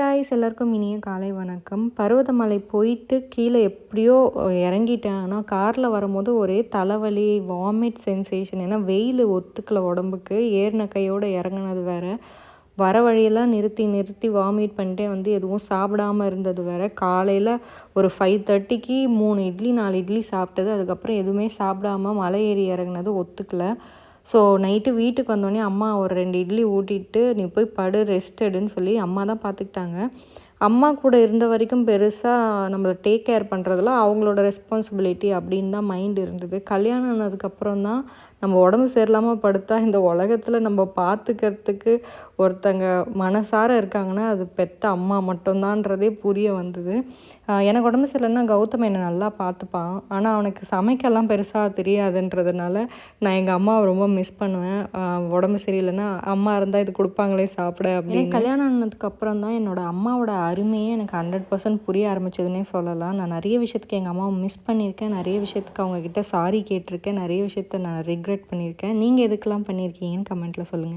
Guys, எல்லாருக்கும் இனிய காலை வணக்கம். பர்வதமலை போயிட்டு கீழே எப்படியோ இறங்கிட்டேன். ஆனால் காரில் வரும்போது ஒரே தலைவலி, வாமிட் சென்சேஷன். ஏன்னா வெயில் ஒத்துக்கல உடம்புக்கு. ஏறின கையோடு இறங்குனது வேறு. வர வழியெல்லாம் நிறுத்தி நிறுத்தி வாமிட் பண்ணிட்டே எதுவும் சாப்பிடாமல் இருந்தது வேறு. காலையில் ஒரு 5:30க்கு 3 இட்லி 4 இட்லி சாப்பிட்டது. அதுக்கப்புறம் எதுவுமே சாப்பிடாம மலை ஏறி இறங்குனது ஒத்துக்கலை. ஸோ நைட்டு வீட்டுக்கு வந்தோடனே அம்மா ஒரு 2 இட்லி ஊட்டிட்டு நீ போய் படு, ரெஸ்ட் எடுன்னு சொல்லி அம்மா தான் பார்த்துக்கிட்டாங்க. அம்மா கூட இருந்த வரைக்கும் பெருசாக நம்மளை டேக் கேர் பண்ணுறதுலாம் அவங்களோட ரெஸ்பான்சிபிலிட்டி அப்படின்னு தான் மைண்ட் இருந்தது. கல்யாணம் ஆனதுக்கப்புறம் தான் நம்ம உடம்பு சரியில்லாமல் படுத்தா இந்த உலகத்தில் நம்ம பார்த்துக்கிறதுக்கு ஒருத்தங்க மனசார இருக்காங்கன்னா அது பெத்த அம்மா மட்டும்தான்றதே புரிய வந்தது. எனக்கு உடம்பு சரியில்லைன்னா கௌதம் என்னை நல்லா பார்த்துப்பான். ஆனால் அவனுக்கு சமைக்கலாம் பெருசாக தெரியாதுன்றதுனால நான் எங்கள் அம்மாவை ரொம்ப மிஸ் பண்ணுவேன். உடம்பு சரியில்லைன்னா அம்மா இருந்தால் இது கொடுப்பாங்களே சாப்பிட அப்படின்னு. கல்யாணம் ஆனதுக்கப்புறம் தான் என்னோடய அம்மாவோட அருமையே எனக்கு 100% புரிய ஆரம்பிச்சதுன்னே சொல்லலாம். நான் நிறைய விஷயத்துக்கு எங்கள் அம்மாவை மிஸ் பண்ணியிருக்கேன். நிறைய விஷயத்துக்கு அவங்கக்கிட்ட சாரி கேட்டிருக்கேன். நிறைய விஷயத்த நான் ரிக்ரெட் பண்ணியிருக்கேன். நீங்கள் எதுக்கெல்லாம் பண்ணியிருக்கீங்கன்னு கமெண்ட்டில் சொல்லுங்கள்.